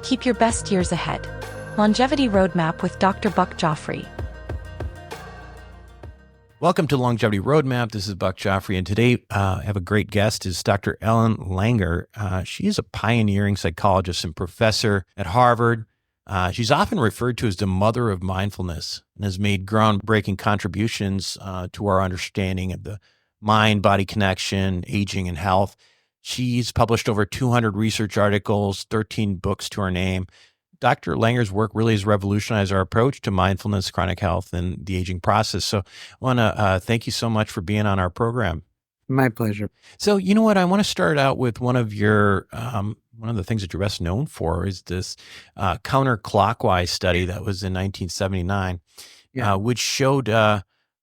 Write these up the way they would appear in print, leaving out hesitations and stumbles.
Keep your best years ahead. Longevity Roadmap with Dr. Buck Joffrey. Welcome to Longevity Roadmap. This is Buck Joffrey, and today I have a great guest. Is Dr. Ellen Langer. She is a pioneering psychologist and professor at Harvard. She's often referred to as the mother of mindfulness and has made groundbreaking contributions to our understanding of the mind-body connection, aging, and health. She's published over 200 research articles, 13 books to her name. Dr. Langer's work really has revolutionized our approach to mindfulness, chronic health, and the aging process. So I want to thank you so much for being on our program. My pleasure. So, you know what? I want to start out with one of the things that you're best known for is this Counterclockwise study that was in 1979, which showed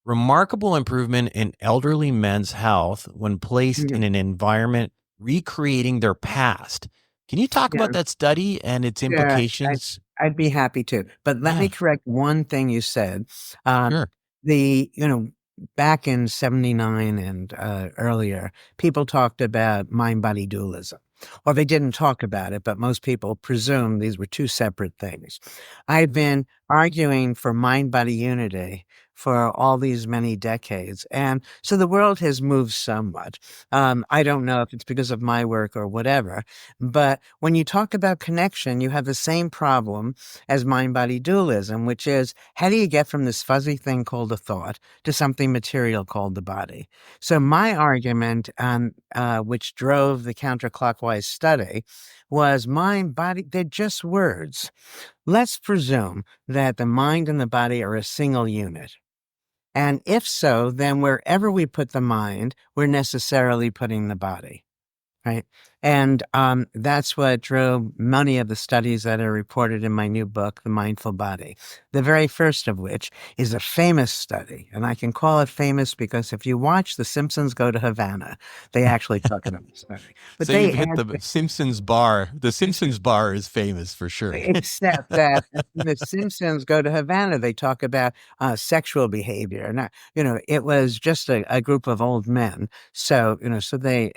remarkable improvement in elderly men's health when placed in an environment recreating their past. Can you talk about that study and its implications? I'd be happy to, but let me correct one thing you said. Sure. Back in 79 and earlier, people talked about mind-body dualism. Or they didn't talk about it, but most people presume these were two separate things. I've been arguing for mind-body unity for all these many decades. And so the world has moved somewhat. I don't know if it's because of my work or whatever, but when you talk about connection, you have the same problem as mind-body dualism, which is how do you get from this fuzzy thing called a thought to something material called the body? So my argument, which drove the counterclockwise study, was mind, body, they're just words. Let's presume that the mind and the body are a single unit. And if so, then wherever we put the mind, we're necessarily putting the body, right? And that's what drove many of the studies that are reported in my new book, The Mindful Body, the very first of which is a famous study. And I can call it famous because if you watch The Simpsons Go to Havana, they actually talk about the study. But so you've hit the Simpsons bar. The Simpsons bar is famous for sure. Except that The Simpsons Go to Havana, they talk about sexual behavior. And, it was just a group of old men. So, so they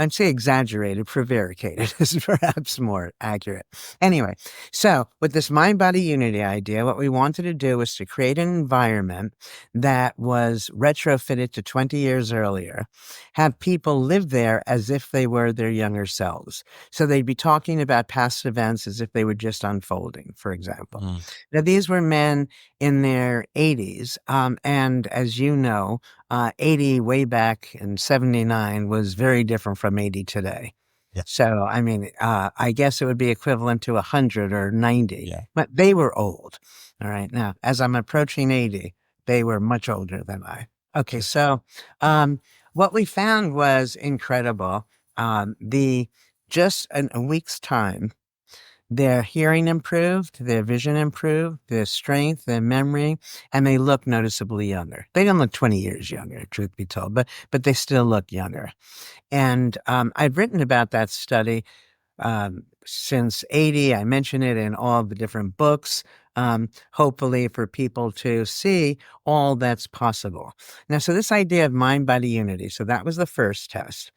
I'd say exaggerated, prevaricated is perhaps more accurate. Anyway, so with this mind-body unity idea, what we wanted to do was to create an environment that was retrofitted to 20 years earlier, have people live there as if they were their younger selves. So they'd be talking about past events as if they were just unfolding, for example. Now, these were men in their 80s, and as you know, 80 way back in 79 was very different from 80 today. Yeah. So, I guess it would be equivalent to 100 or 90, but they were old. All right. Now, as I'm approaching 80, they were much older than I. Okay. So, what we found was incredible. Just in a week's time, their hearing improved, their vision improved, their strength, their memory, and they look noticeably younger. They don't look 20 years younger, truth be told, but they still look younger. And I've written about that study since 80. I mention it in all the different books, hopefully for people to see all that's possible. Now, so this idea of mind-body unity, so that was the first test.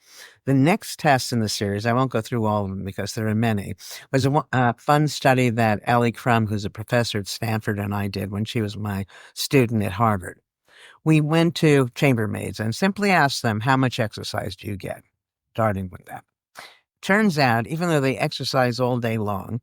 The next test in the series, I won't go through all of them because there are many, was a fun study that Ellie Crum, who's a professor at Stanford, and I did when she was my student at Harvard. We went to chambermaids and simply asked them, how much exercise do you get? Starting with that. Turns out, even though they exercise all day long,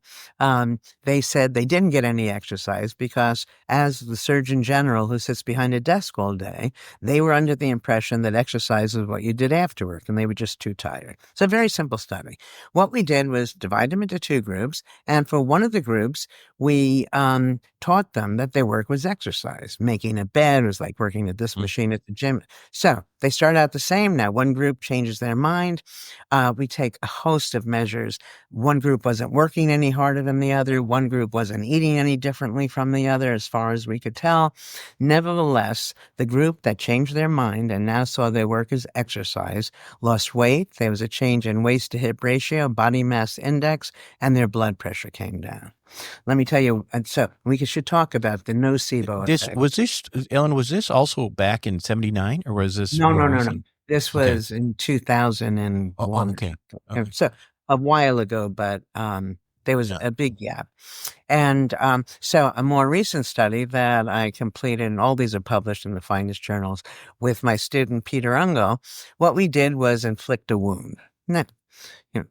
they said they didn't get any exercise because as the Surgeon General who sits behind a desk all day, they were under the impression that exercise is what you did after work, and they were just too tired. It's a very simple study. What we did was divide them into two groups, and for one of the groups, we taught them that their work was exercise. Making a bed was like working at this machine at the gym. So they start out the same. Now, one group changes their mind. We take a host of measures. One group wasn't working any harder than the other. One group wasn't eating any differently from the other, as far as we could tell. Nevertheless, the group that changed their mind and now saw their work as exercise lost weight. There was a change in waist to hip ratio, body mass index, and their blood pressure came down. Let me tell you, and so we should talk about the nocebo effect. Ellen, was this also back in 79 or was this? No. This was in 2001. Okay. So a while ago, but There was a big gap. And so a more recent study that I completed, and all these are published in the finest journals, with my student Peter Ungo, what we did was inflict a wound. Now, you know,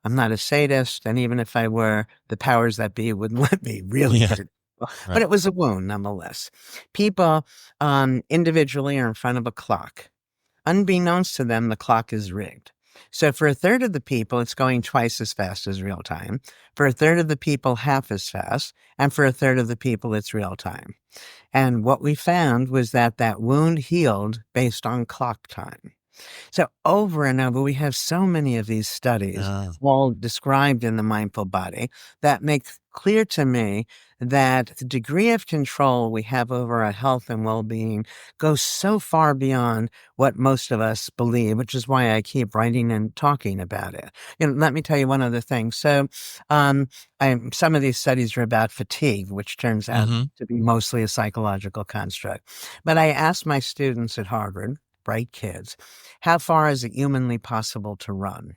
I'm not a sadist, and even if I were, the powers that be wouldn't let me really Yeah. hurt people. But Right. it was a wound nonetheless. People individually are in front of a clock. Unbeknownst to them, the clock is rigged. So for a third of the people, it's going twice as fast as real time. For a third of the people, half as fast. And for a third of the people, it's real time. And what we found was that that wound healed based on clock time. So over and over, we have so many of these studies, all described in the mindful body, that make clear to me that the degree of control we have over our health and well-being goes so far beyond what most of us believe, which is why I keep writing and talking about it. Let me tell you one other thing. So some of these studies are about fatigue, which turns out to be mostly a psychological construct. But I asked my students at Harvard, bright kids, how far is it humanly possible to run?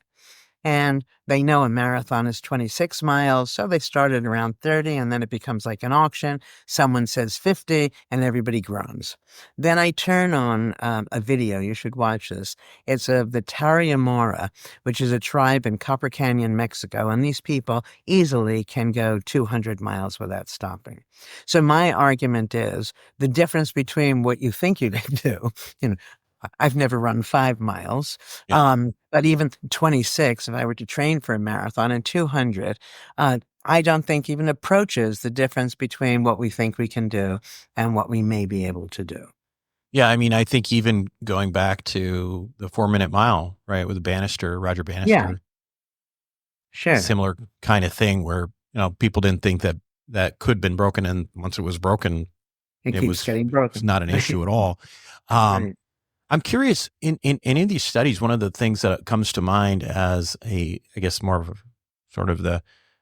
And they know a marathon is 26 miles, so they started around 30, and then it becomes like an auction. Someone says 50, and everybody groans. Then I turn on a video. You should watch this. It's of the Tarahumara, which is a tribe in Copper Canyon, Mexico, and these people easily can go 200 miles without stopping. So my argument is the difference between what you think you can do, I've never run 5 miles, but even 26, if I were to train for a marathon, and 200, I don't think even approaches the difference between what we think we can do and what we may be able to do. Yeah, I mean, I think even going back to the 4-minute mile, right, with Roger Bannister. Sure. Similar kind of thing where, people didn't think that could have been broken, and once it was broken, it keeps getting broken. It's not an issue at all. Right. I'm curious, in any of these studies, one of the things that comes to mind as I guess more of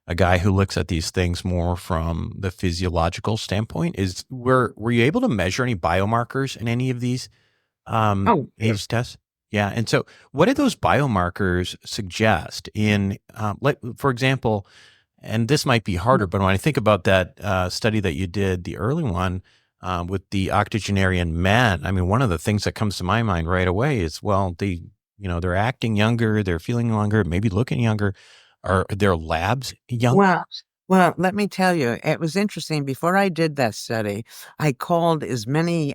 a guy who looks at these things more from the physiological standpoint is were you able to measure any biomarkers in any of these age tests? Yeah. And so what did those biomarkers suggest in, for example, and this might be harder, but when I think about that study that you did, the early one, with the octogenarian men, I mean, one of the things that comes to my mind right away is, well, they're acting younger, they're feeling younger, maybe looking younger. Are their labs young? Well, let me tell you, it was interesting. Before I did that study, I called as many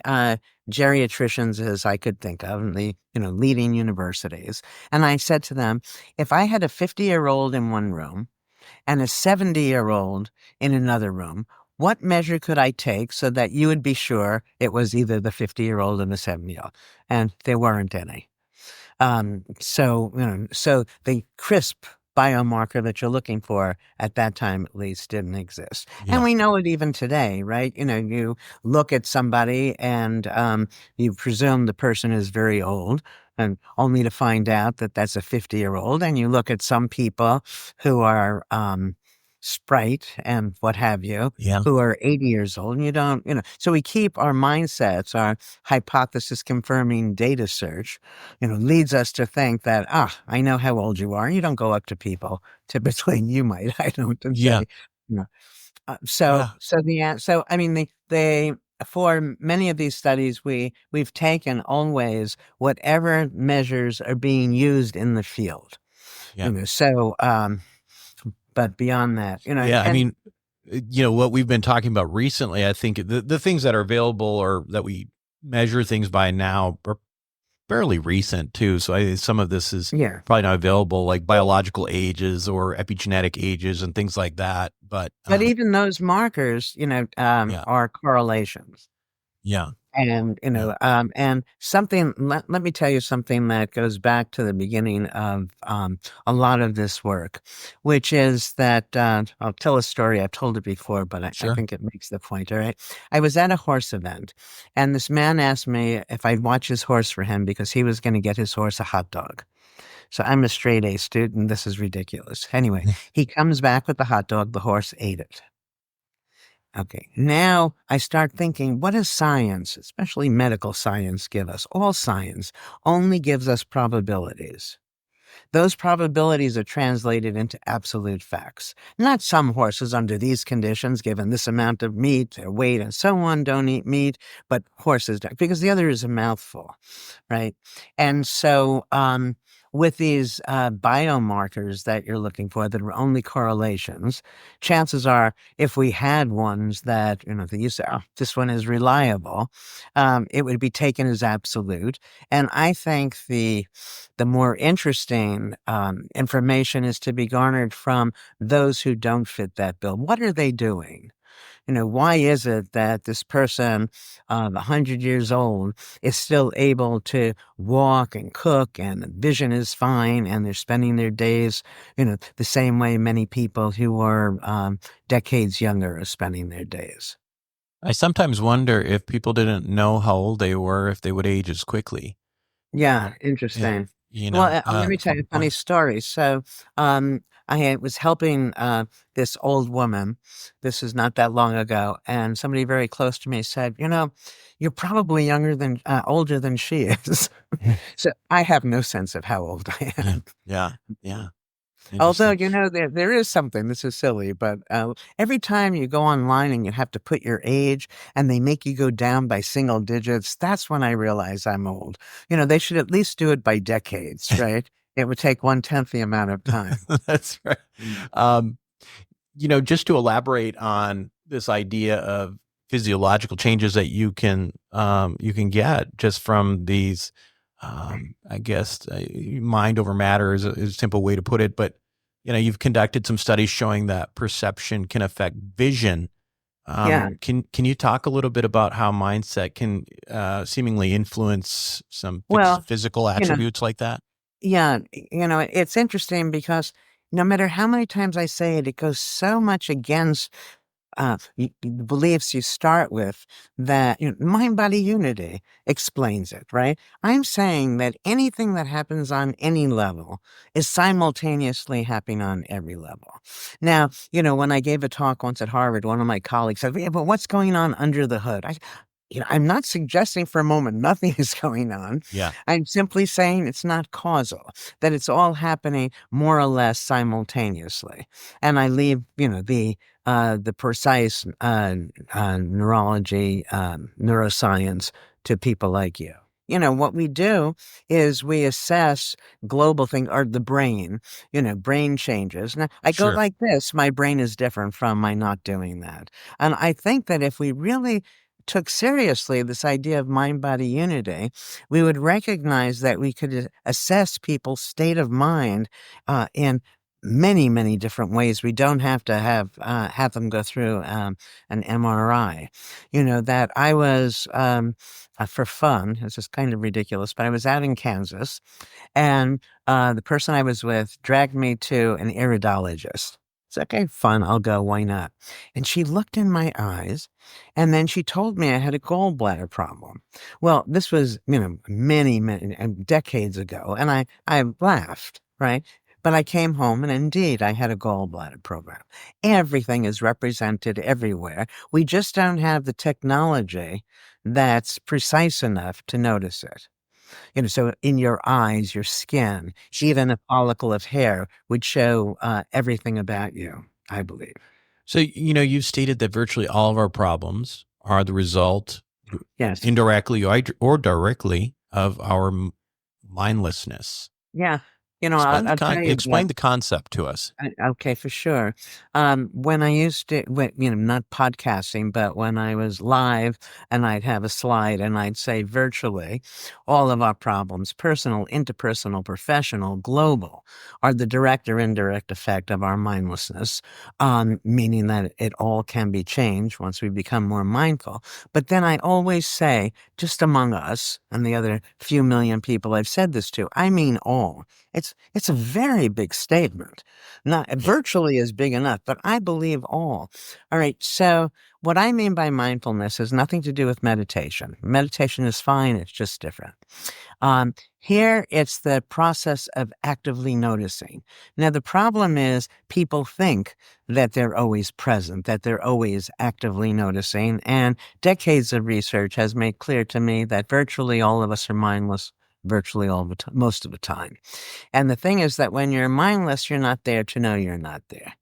geriatricians as I could think of in the leading universities, and I said to them, if I had a 50-year-old in one room and a 70-year-old in another room, what measure could I take so that you would be sure it was either the 50-year-old and the 70-year-old? And there weren't any. So the crisp biomarker that you're looking for at that time, at least, didn't exist. Yeah. And we know it even today, right? You look at somebody and you presume the person is very old, and only to find out that that's a 50-year-old. And you look at some people who are Sprite and what have you, who are 80 years old, and you don't, so we keep our mindsets, our hypothesis confirming data search, leads us to think that, I know how old you are. You don't go up to people. Typically you might, I don't, and say, I mean, they, for many of these studies, we've taken always whatever measures are being used in the field. But beyond that, I mean, what we've been talking about recently, I think the things that are available or that we measure things by now are fairly recent too. So some of this is probably not available, like biological ages or epigenetic ages and things like that. But even those markers, are correlations. Yeah. And, and something, let me tell you something that goes back to the beginning of a lot of this work, which is that, I'll tell a story. I've told it before, but I think it makes the point. All right. I was at a horse event, and this man asked me if I'd watch his horse for him because he was going to get his horse a hot dog. So I'm a straight A student. This is ridiculous. Anyway, he comes back with the hot dog. The horse ate it. Okay, now I start thinking, what does science, especially medical science, give us? All science only gives us probabilities. Those probabilities are translated into absolute facts. Not some horses under these conditions, given this amount of meat, their weight, and so on, don't eat meat, but horses don't, because the other is a mouthful, right? And so, with these biomarkers that you're looking for that are only correlations, chances are if we had ones that, that you say, oh, this one is reliable, it would be taken as absolute. And I think the more interesting information is to be garnered from those who don't fit that bill. What are they doing? Why is it that this person, 100 years old, is still able to walk and cook and vision is fine and they're spending their days, the same way many people who are decades younger are spending their days? I sometimes wonder if people didn't know how old they were, if they would age as quickly. Yeah, Yeah, interesting. Well, let me tell you a funny story. So, I was helping this old woman. This is not that long ago, and somebody very close to me said, "You're probably older than she is." So I have no sense of how old I am. Yeah. Although, Interesting. there is something, this is silly, but every time you go online and you have to put your age and they make you go down by single digits, that's when I realize I'm old. They should at least do it by decades, right? It would take 1/10 the amount of time. That's right. Just to elaborate on this idea of physiological changes that you can get just from these, I guess, mind over matter is a simple way to put it. But you've conducted some studies showing that perception can affect vision. Yeah. Can you talk a little bit about how mindset can seemingly influence some Well, physical you know, attributes like that? yeah, it's interesting because no matter how many times I say it, it goes so much against the beliefs you start with that mind body unity explains it, right? I'm saying that anything that happens on any level is simultaneously happening on every level. Now, when I gave a talk once at Harvard, one of my colleagues said, yeah, but what's going on under the hood? I'm not suggesting for a moment nothing is going on. Yeah. I'm simply saying it's not causal, that it's all happening more or less simultaneously. And I leave, the precise neurology, neuroscience to people like you. What we do is we assess global thing or the brain, brain changes. Now, I go Sure. like this, my brain is different from my not doing that. And I think that if we really took seriously this idea of mind-body unity, we would recognize that we could assess people's state of mind in many, many different ways. We don't have to have them go through an MRI. That I was for fun. This is kind of ridiculous, but I was out in Kansas, and the person I was with dragged me to an iridologist. It's okay, fun. I'll go. Why not? And she looked in my eyes, and then she told me I had a gallbladder problem. Well, this was many, many decades ago, and I laughed, right? But I came home, and indeed, I had a gallbladder program. Everything is represented everywhere. We just don't have the technology that's precise enough to notice it. So in your eyes, your skin, even a follicle of hair would show everything about you, I believe. So, you've stated that virtually all of our problems are the result, Yes. indirectly or directly, of our mindlessness. Yeah. Explain I'll tell you explain the concept to us. Okay, for sure. When I used to, not podcasting, but when I was live and I'd have a slide and I'd say virtually all of our problems, personal, interpersonal, professional, global, are the direct or indirect effect of our mindlessness, meaning that it all can be changed once we become more mindful. But then I always say, just among us and the other few million people I've said this to, I mean all. It's a very big statement. Not virtually is big enough, but I believe all. All right. So what I mean by mindfulness has nothing to do with meditation. Meditation is fine. It's just different. Here, it's the process of actively noticing. Now, the problem is people think that they're always present, that they're always actively noticing. And decades of research has made clear to me that virtually all of us are mindless virtually all the time, most of the time. And the thing is that when you're mindless, you're not there to know you're not there.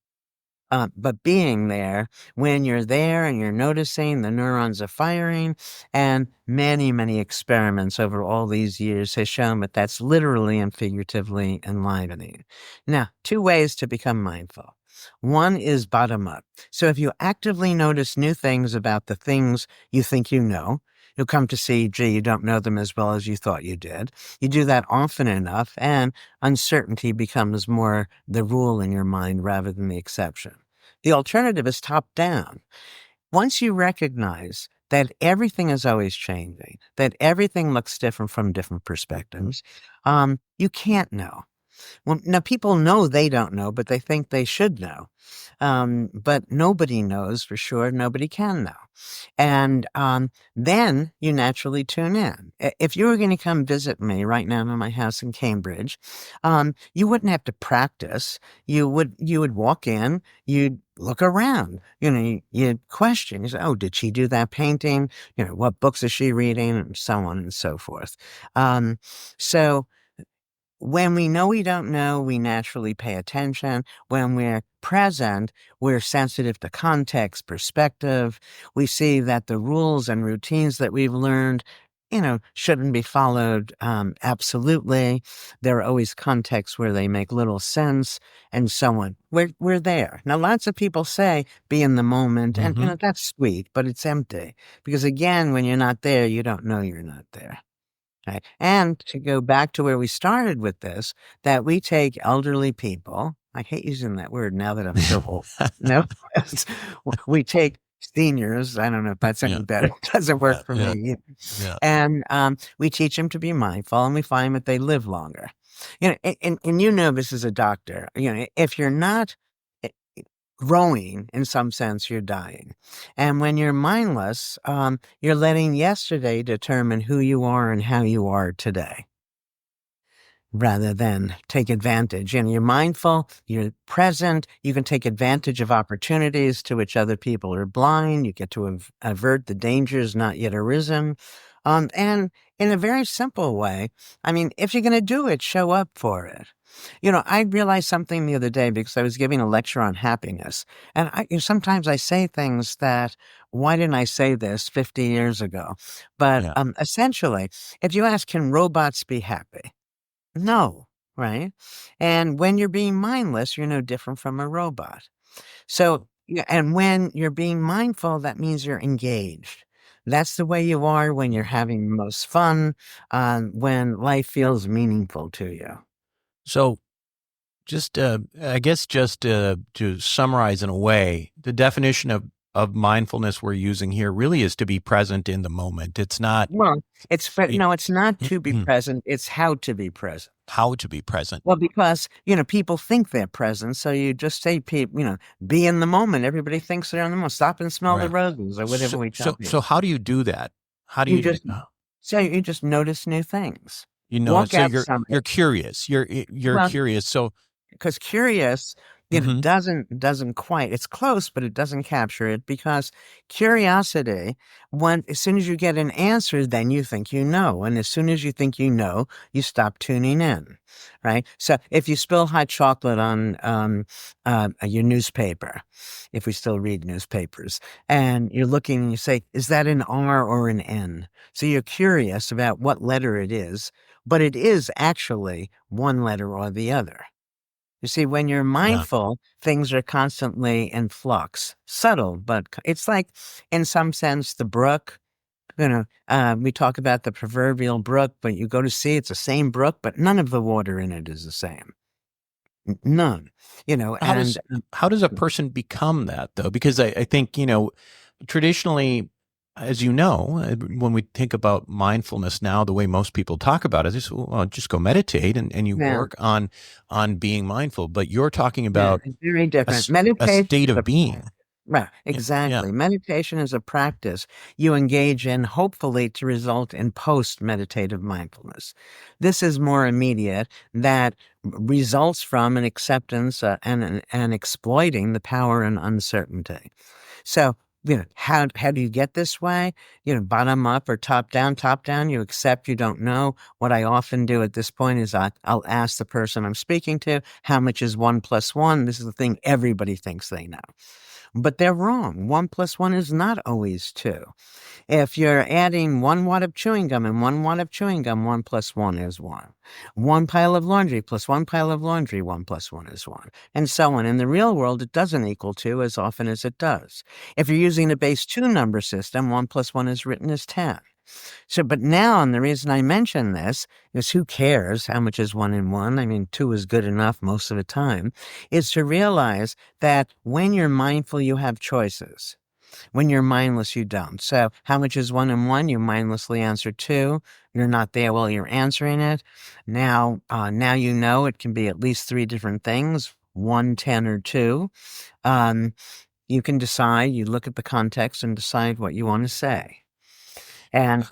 But being there, when you're there and you're noticing the neurons are firing, and many, many experiments over all these years has shown that that's literally and figuratively enlivening. Now, 2 ways to become mindful. One is bottom up. So if you actively notice new things about the things you think you know, you'll come to see, gee, you don't know them as well as you thought you did. You do that often enough, and uncertainty becomes more the rule in your mind rather than the exception. The alternative is top down. Once you recognize that everything is always changing, that everything looks different from different perspectives, you can't know. Well, now people know they don't know, but they think they should know. But nobody knows for sure. Nobody can know. And then you naturally tune in. If you were going to come visit me right now in my house in Cambridge, you wouldn't have to practice. You would walk in, you'd look around, you'd question. You say, oh, did she do that painting? What books is she reading? And so on and so forth. So when we know we don't know, we naturally pay attention. When we're present, we're sensitive to context, perspective. We see that the rules and routines that we've learned, shouldn't be followed absolutely. There are always contexts where they make little sense, and so on. We're there. Now, lots of people say, be in the moment, and that's sweet, but it's empty. Because again, when you're not there, you don't know you're not there. Right. And to go back to where we started with this, that we take elderly people, I hate using that word now that I'm so old. No, we take seniors. I don't know if that's any better. It doesn't work for me. Yeah. And we teach them to be mindful, and we find that they live longer. And this as a doctor, if you're not growing, in some sense, you're dying. And when you're mindless, you're letting yesterday determine who you are and how you are today, rather than take advantage. And you're mindful, you're present, you can take advantage of opportunities to which other people are blind. You get to avert the dangers not yet arisen. And in a very simple way, if you're going to do it, show up for it. I realized something the other day because I was giving a lecture on happiness. And sometimes I say things that, why didn't I say this 50 years ago? But essentially, if you ask, can robots be happy? No, right? And when you're being mindless, you're no different from a robot. So, and when you're being mindful, that means you're engaged. That's the way you are when you're having the most fun, when life feels meaningful to you. So I guess to summarize in a way, the definition of mindfulness we're using here really is to be present in the moment. It's not. Well, it's not to be present. It's how to be present. How to be present. Well, because, people think they're present. So you just say, be in the moment. Everybody thinks they're in the moment. Stop and smell the roses or whatever we tell people. So how do you do that? How do you just you just notice new things. So you're curious. You're curious. So because curious, doesn't quite. It's close, but it doesn't capture it, because curiosity, as soon as you get an answer, then you think you know, and as soon as you think you know, you stop tuning in, right? So if you spill hot chocolate on your newspaper, if we still read newspapers, and you're looking and you say, is that an R or an N? So you're curious about what letter it is, but it is actually one letter or the other. You see, when you're mindful, things are constantly in flux. Subtle, but it's like, in some sense, the brook. We talk about the proverbial brook, but you go to see it's the same brook, but none of the water in it is the same. None. How does a person become that, though? Because I think, traditionally, as you know, when we think about mindfulness now, the way most people talk about it is, just go meditate and you work on being mindful. But you're talking about very different. A state of being. Right, exactly. Meditation is a practice you engage in, hopefully to result in post-meditative mindfulness. This is more immediate, that results from an acceptance and exploiting the power and uncertainty. So how do you get this way? Bottom up or top down. Top down, you accept you don't know. What I often do at this point is I'll ask the person I'm speaking to, how much is 1 plus 1? This is the thing everybody thinks they know. But they're wrong. 1 plus 1 is not always 2. If you're adding 1 wad of chewing gum and 1 wad of chewing gum, 1 plus 1 is 1. 1 pile of laundry plus 1 pile of laundry, 1 plus 1 is 1. And so on. In the real world, it doesn't equal 2 as often as it does. If you're using a base 2 number system, 1 plus 1 is written as 10. But now, and the reason I mention this is who cares how much is 1 and 1? I mean, 2 is good enough most of the time, is to realize that when you're mindful, you have choices. When you're mindless, you don't. So how much is 1 and 1? You mindlessly answer 2. You're not there while you're answering it. Now you know it can be at least 3 different things, 1, 10, or 2. You can decide, you look at the context and decide what you want to say. And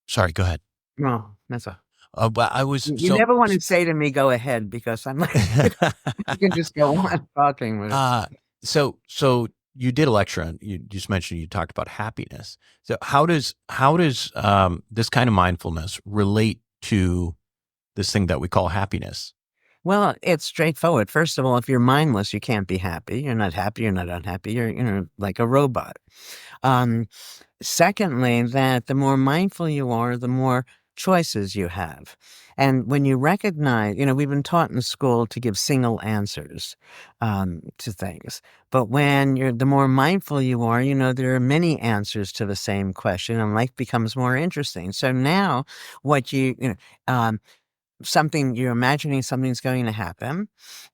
sorry, go ahead. No, that's a. But I was. You never want to say to me, "Go ahead," because I'm like, you can just go on talking with it. So you did a lecture on. You just mentioned you talked about happiness. So how does this kind of mindfulness relate to this thing that we call happiness? Well, it's straightforward. First of all, if you're mindless, you can't be happy. You're not happy. You're not unhappy. You're like a robot. Secondly, that the more mindful you are, the more choices you have. And when you recognize, we've been taught in school to give single answers to things. But when the more mindful you are, there are many answers to the same question, and life becomes more interesting. So now what you're imagining something's going to happen,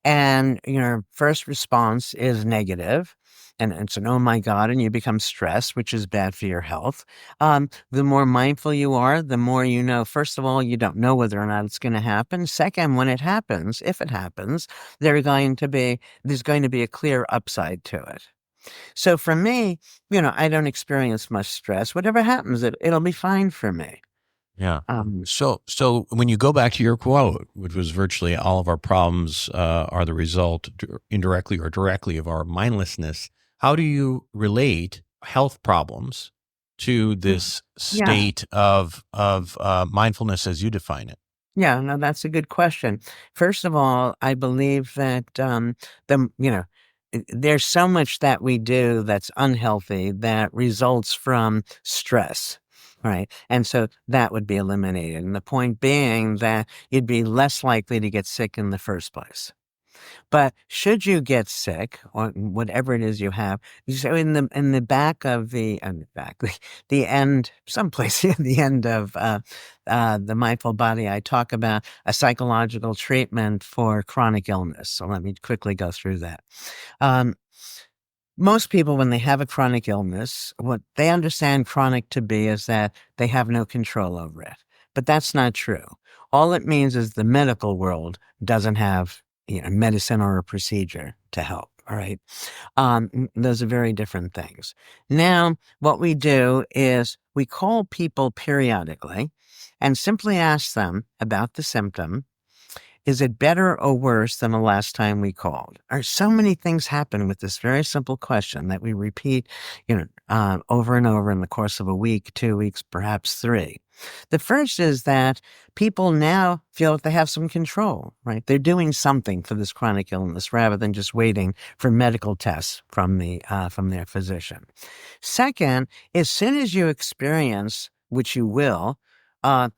and your first response is negative. And it's an, oh my God, and you become stressed, which is bad for your health. The more mindful you are, the more you know, first of all, you don't know whether or not it's going to happen. Second, when it happens, if it happens, there's going to be a clear upside to it. So for me, I don't experience much stress. Whatever happens, it'll be fine for me. Yeah. So when you go back to your quote, which was virtually all of our problems are the result indirectly or directly of our mindlessness, how do you relate health problems to this state of mindfulness as you define it? Yeah, no, that's a good question. First of all, I believe that there's so much that we do that's unhealthy that results from stress. Right. And so that would be eliminated. And the point being that you'd be less likely to get sick in the first place. But should you get sick or whatever it is you have, so in the back of the end, someplace in the end of the Mindful Body, I talk about a psychological treatment for chronic illness. So let me quickly go through that. Most people, when they have a chronic illness, what they understand chronic to be is that they have no control over it. But that's not true. All it means is the medical world doesn't have medicine or a procedure to help. All right. Those are very different things. Now, what we do is we call people periodically and simply ask them about the symptom. Is it better or worse than the last time we called? So many things happen with this very simple question that we repeat, over and over in the course of a week, 2 weeks, perhaps 3. The first is that people now feel that they have some control, right? They're doing something for this chronic illness rather than just waiting for medical tests from their physician. Second, as soon as you experience, which you will,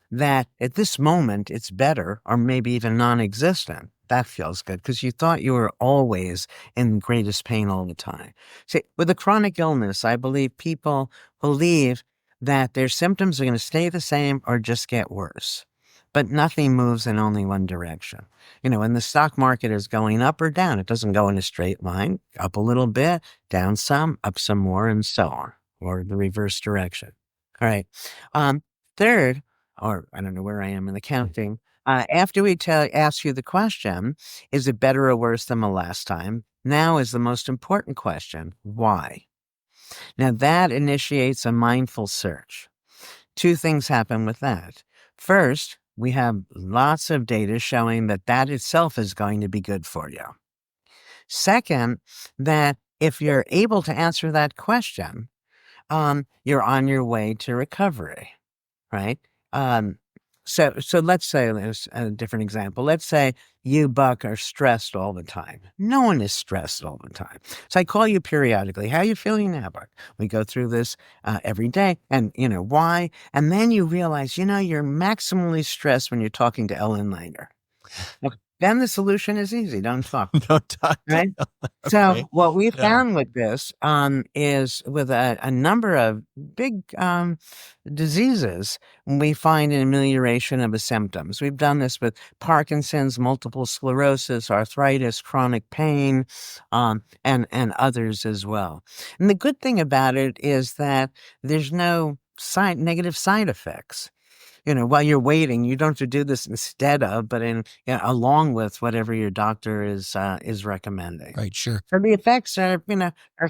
that at this moment it's better or maybe even non-existent, that feels good because you thought you were always in greatest pain all the time. See, with a chronic illness, I believe people believe that their symptoms are going to stay the same or just get worse. But nothing moves in only one direction. When the stock market is going up or down, it doesn't go in a straight line, up a little bit, down some, up some more, and so on, or the reverse direction. All right. Third, or I don't know where I am in the counting, after we ask you the question, is it better or worse than the last time? Now is the most important question, why? Now that initiates a mindful search. 2 things happen with that. First, we have lots of data showing that itself is going to be good for you. Second, that if you're able to answer that question, you're on your way to recovery, right? Um, so let's say there's a different example. Let's say you, Buck, are stressed all the time. No one is stressed all the time. So I call you periodically. How are you feeling now, Buck? We go through this every day, and why? And then you realize, you're maximally stressed when you're talking to Ellen Langer. Then the solution is easy. Don't talk. Don't talk to Right? Okay. So what we Yeah. found with this is with a number of big diseases, we find an amelioration of the symptoms. We've done this with Parkinson's, multiple sclerosis, arthritis, chronic pain, and others as well. And the good thing about it is that there's no negative side effects. While you're waiting, you don't have to do this instead of, but along with whatever your doctor is recommending. Right. Sure. So the effects are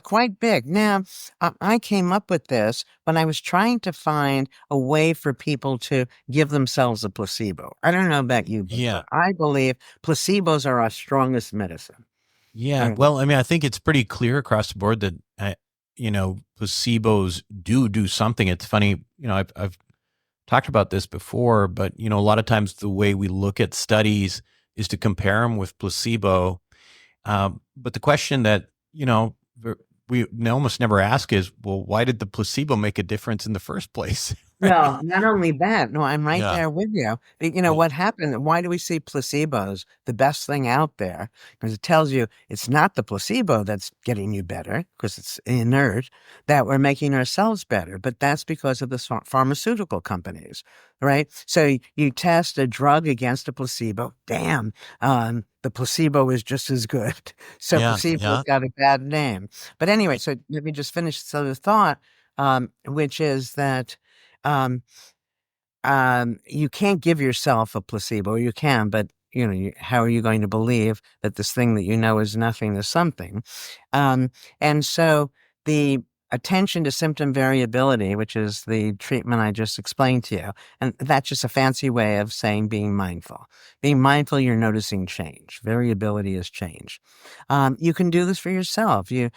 quite big. Now, I came up with this when I was trying to find a way for people to give themselves a placebo. I don't know about you, but I believe placebos are our strongest medicine. Yeah. Well, I mean, I think it's pretty clear across the board that, placebos do something. It's funny, I've talked about this before, but, a lot of times the way we look at studies is to compare them with placebo. But the question that, we almost never ask is, well, why did the placebo make a difference in the first place? No, not only that. No, I'm right there with you. But what happened? Why do we see placebos, the best thing out there? Because it tells you it's not the placebo that's getting you better, because it's inert, that we're making ourselves better. But that's because of the pharmaceutical companies, right? So you test a drug against a placebo. Damn, the placebo is just as good. So placebo's got a bad name. But anyway, so let me just finish this other thought, which is that um, you can't give yourself a placebo. You can, but how are you going to believe that this thing that is nothing is something? And so the attention to symptom variability, which is the treatment I just explained to you, and that's just a fancy way of saying being mindful. Being mindful, you're noticing change. Variability is change. You can do this for yourself. You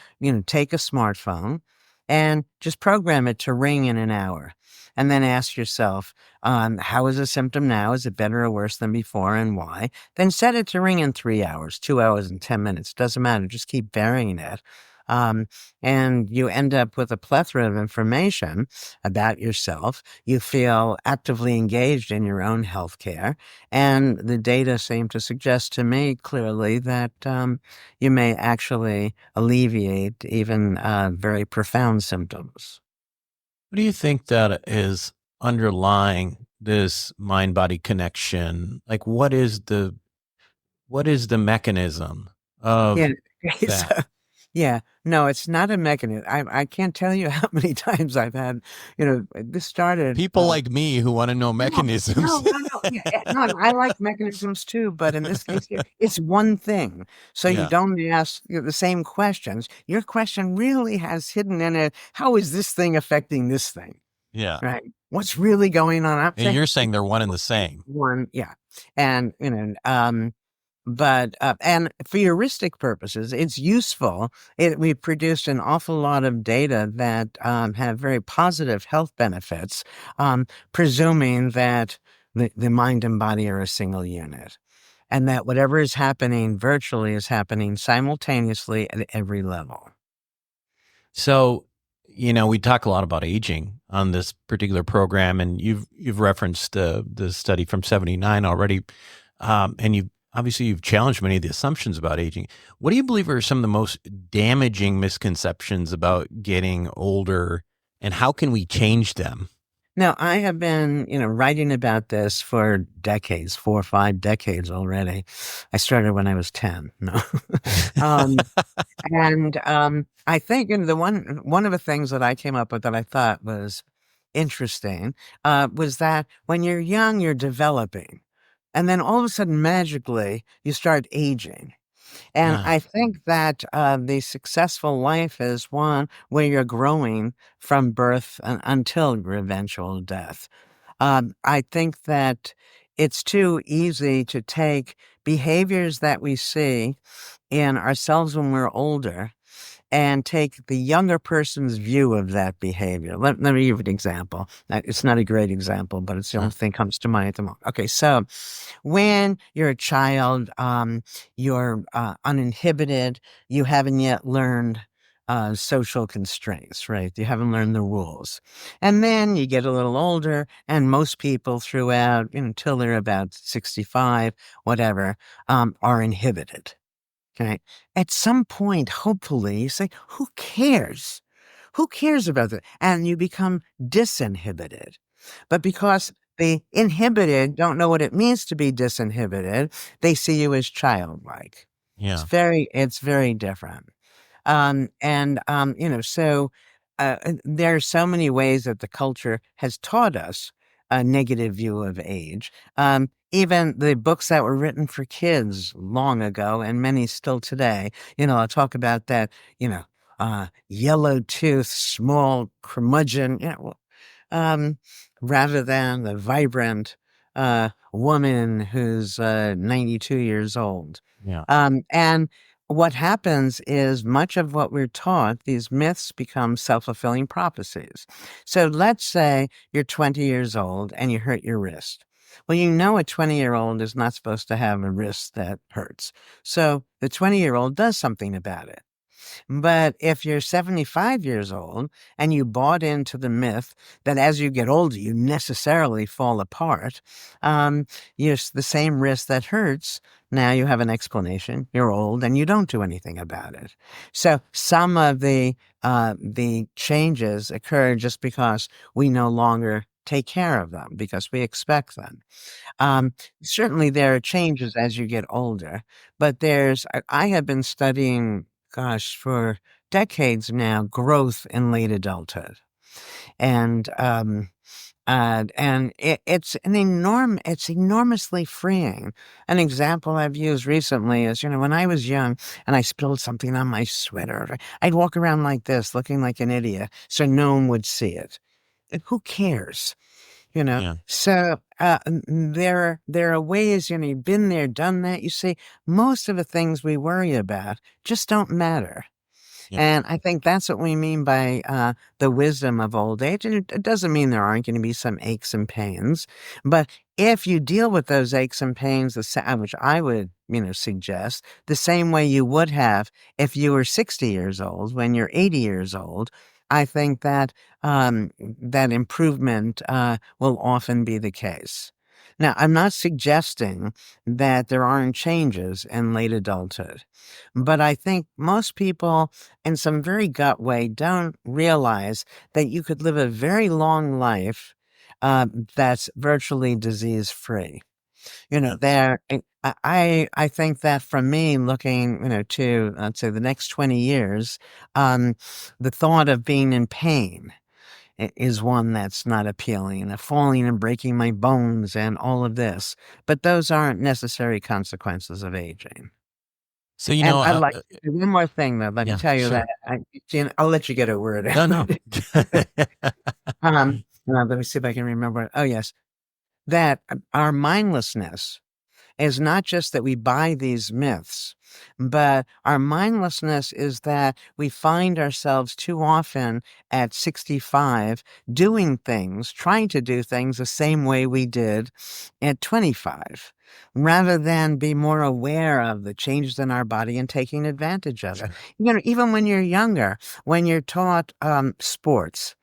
take a smartphone and just program it to ring in an hour. And then ask yourself, how is the symptom now? Is it better or worse than before, and why? Then set it to ring in 3 hours, 2 hours, and 10 minutes. Doesn't matter. Just keep varying it. And you end up with a plethora of information about yourself. You feel actively engaged in your own healthcare. And the data seem to suggest to me clearly that you may actually alleviate even very profound symptoms. What do you think that is underlying this mind-body connection? Like, what is the mechanism of Yeah. that? So, yeah. No, it's not a mechanism. I can't tell you how many times I've had, this started. People like me who want to know mechanisms. No. Yeah, no, I like mechanisms too, but in this case here, it's one thing. So you don't ask the same questions. Your question really has hidden in it, how is this thing affecting this thing? Yeah. Right? What's really going on? And you're saying they're one and the same. One, yeah. And, but and for heuristic purposes, it's useful. We produced an awful lot of data that have very positive health benefits, presuming that the mind and body are a single unit, and that whatever is happening virtually is happening simultaneously at every level. So, we talk a lot about aging on this particular program, and you've referenced the study from '79 already, and you've challenged many of the assumptions about aging. What do you believe are some of the most damaging misconceptions about getting older, and how can we change them? Now, I have been, writing about this for decades, 4 or 5 decades already. I started when I was 10. No. I think the one of the things that I came up with that I thought was interesting was that when you're young, you're developing. And then all of a sudden, magically, you start aging. And I think that the successful life is one where you're growing from birth until your eventual death. I think that it's too easy to take behaviors that we see in ourselves when we're older and take the younger person's view of that behavior. Let me give an example. It's not a great example, but it's the only thing that comes to mind at the moment. Okay, so when you're a child, you're uninhibited, you haven't yet learned social constraints, right? You haven't learned the rules. And then you get a little older, and most people throughout, until they're about 65, whatever, are inhibited. Okay. At some point, hopefully, you say, who cares? Who cares about that? And you become disinhibited. But because the inhibited don't know what it means to be disinhibited, they see you as childlike. Yeah. It's very different. So there are so many ways that the culture has taught us a negative view of age. Even the books that were written for kids long ago, and many still today, I'll talk about that, yellow tooth, small curmudgeon, um, rather than the vibrant woman who's 92 years old. Yeah. And what happens is much of what we're taught, these myths become self-fulfilling prophecies. So let's say you're 20 years old and you hurt your wrist. Well, a 20-year-old is not supposed to have a wrist that hurts. So the 20-year-old does something about it. But if you're 75 years old and you bought into the myth that as you get older, you necessarily fall apart, you're the same wrist that hurts. Now you have an explanation. You're old and you don't do anything about it. So some of the changes occur just because we no longer take care of them because we expect them. Certainly there are changes as you get older, but I have been studying, gosh, for decades now, growth in late adulthood. And it's enormously freeing. An example I've used recently is, when I was young and I spilled something on my sweater, I'd walk around like this, looking like an idiot, so no one would see it. Who cares? Yeah. So there are ways, you've been there, done that. You see, most of the things we worry about just don't matter. Yeah. And I think that's what we mean by the wisdom of old age. And it doesn't mean there aren't going to be some aches and pains, but if you deal with those aches and pains, which I would, suggest, the same way you would have if you were 60 years old, when you're 80 years old, I think that that improvement will often be the case. Now, I'm not suggesting that there aren't changes in late adulthood, but I think most people, in some very gut way, don't realize that you could live a very long life that's virtually disease-free. I think that for me, looking, to let's say the next 20 years, the thought of being in pain is one that's not appealing, and falling and breaking my bones and all of this. But those aren't necessary consequences of aging. So, And I'd like to do one more thing, though. Let me yeah, tell you sure. that I'll let you get a word No, out. no. Let me see if I can remember. Oh, yes. That our mindlessness is not just that we buy these myths, but our mindlessness is that we find ourselves too often at 65 doing things, trying to do things the same way we did at 25, rather than be more aware of the changes in our body and taking advantage of it. Sure. Even when you're younger, when you're taught sports,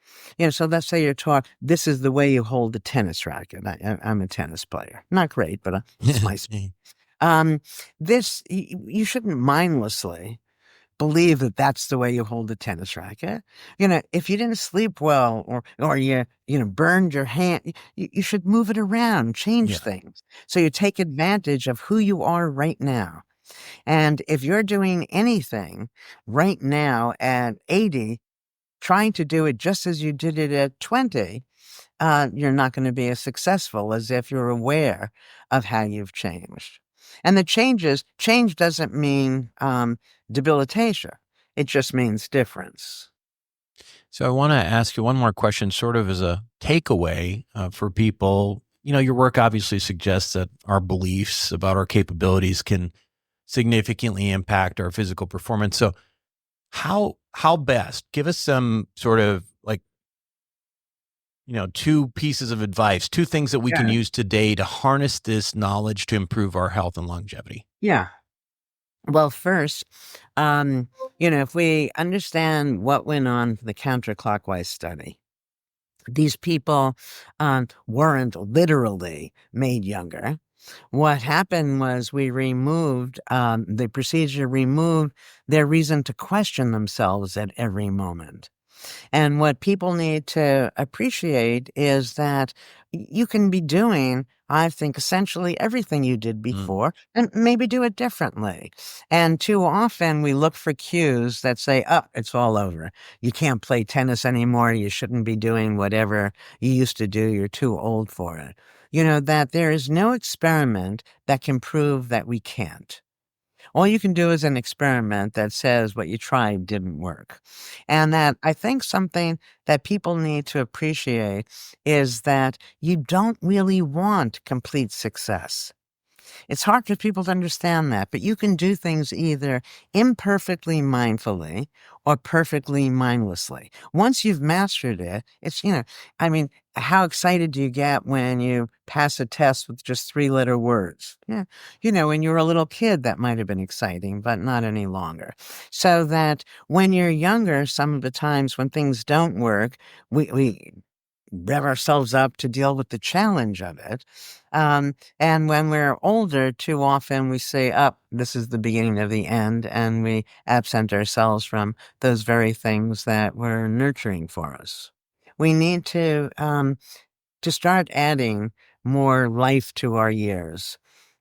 so let's say you're taught this is the way you hold a tennis racket. I'm a tennis player. Not great, but it's my sport. You shouldn't mindlessly believe that that's the way you hold a tennis racket. If you didn't sleep well or you burned your hand, you should move it around, change things. So you take advantage of who you are right now. And if you're doing anything right now at 80, trying to do it just as you did it at 20, you're not going to be as successful as if you're aware of how you've changed. And change doesn't mean debilitation. It just means difference. So I want to ask you one more question, sort of as a takeaway for people. your work obviously suggests that our beliefs about our capabilities can significantly impact our physical performance. So how best, give us some sort of like, two pieces of advice, two things that we can use today to harness this knowledge to improve our health and longevity. Yeah. Well, first, if we understand what went on for the counterclockwise study, these people weren't literally made younger. What happened was the procedure removed their reason to question themselves at every moment. And what people need to appreciate is that you can be doing, I think, essentially everything you did before and maybe do it differently. And too often we look for cues that say, oh, it's all over. You can't play tennis anymore. You shouldn't be doing whatever you used to do. You're too old for it. That there is no experiment that can prove that we can't. All you can do is an experiment that says what you tried didn't work. And that I think something that people need to appreciate is that you don't really want complete success. It's hard for people to understand that, but you can do things either imperfectly mindfully or perfectly mindlessly. Once you've mastered it, how excited do you get when you pass a test with just 3-letter words? Yeah. When you were a little kid, that might have been exciting, but not any longer. So that when you're younger, some of the times when things don't work, we rev ourselves up to deal with the challenge of it. And when we're older, too often we say, this is the beginning of the end, and we absent ourselves from those very things that were nurturing for us. We need to start adding more life to our years.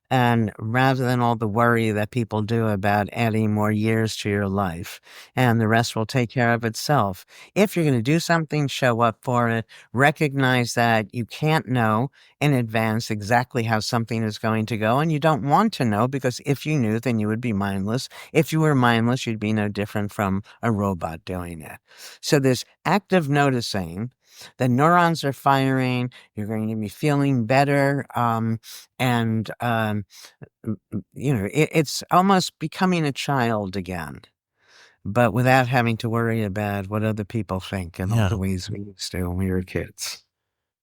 And rather than all the worry that people do about adding more years to your life, and the rest will take care of itself. If you're going to do something, show up for it. Recognize that you can't know in advance exactly how something is going to go, and you don't want to know, because if you knew, then you would be mindless. If you were mindless, you'd be no different from a robot doing it. So this active noticing, the neurons are firing, you're going to be feeling better, it's almost becoming a child again, but without having to worry about what other people think in all the ways we used to when we were kids.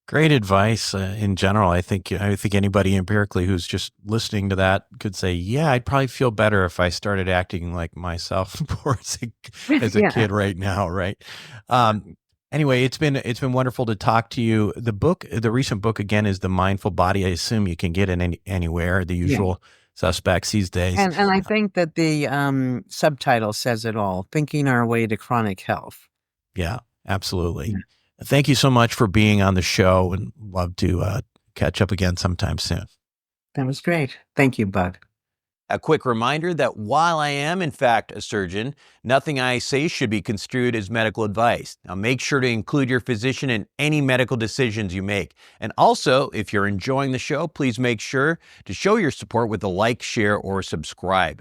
Great advice in general. I think anybody empirically who's just listening to that could say, yeah, I'd probably feel better if I started acting like myself more as a kid right now, right? Anyway, it's been wonderful to talk to you. The recent book again is The Mindful Body. I assume you can get it anywhere, the usual suspects these days. And I think that the subtitle says it all: Thinking Our Way to Chronic Health. Yeah, absolutely. Yeah. Thank you so much for being on the show, and love to catch up again sometime soon. That was great. Thank you, Bud. A quick reminder that while I am, in fact, a surgeon, nothing I say should be construed as medical advice. Now, make sure to include your physician in any medical decisions you make. And also, if you're enjoying the show, please make sure to show your support with a like, share, or subscribe.